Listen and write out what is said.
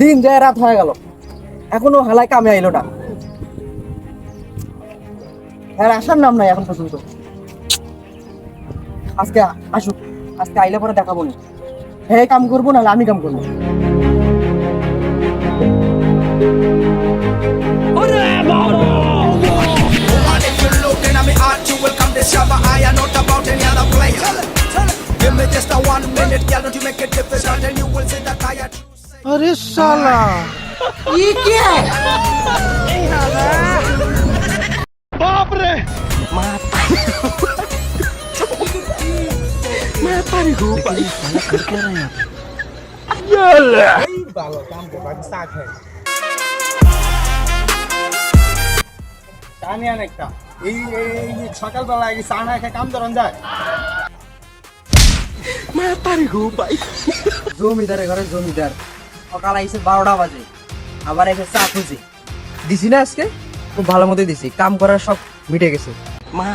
দিন যায় রাত হয়ে গেল, এখনো হালায় কামে আইলো না। আর আসার নাম নাই এখন পর্যন্ত। আজকে আসুক, আজকে আইলে পরে দেখাবো না, হ্যাঁ কাম করবো নাহলে আমি কাম করবো। अरे साला ये क्या है? बाप रे मैं पानी को पानी कर क्या रहा है ভালো কাম করবো, আমি চা খাই। চা নিয়ে আন একটা। এই সকালবেলা এই চা না খেয়ে কাম ধরন যায়। मैं पानी को पाई জমিদারের ঘরে জমিদার, সকাল আইসে 12টা বাজে, আবার এসে চা খুঁজি দিছি না আজকে, খুব ভালো মতো দিছি, কাম করার সব মিটে গেছে। मैं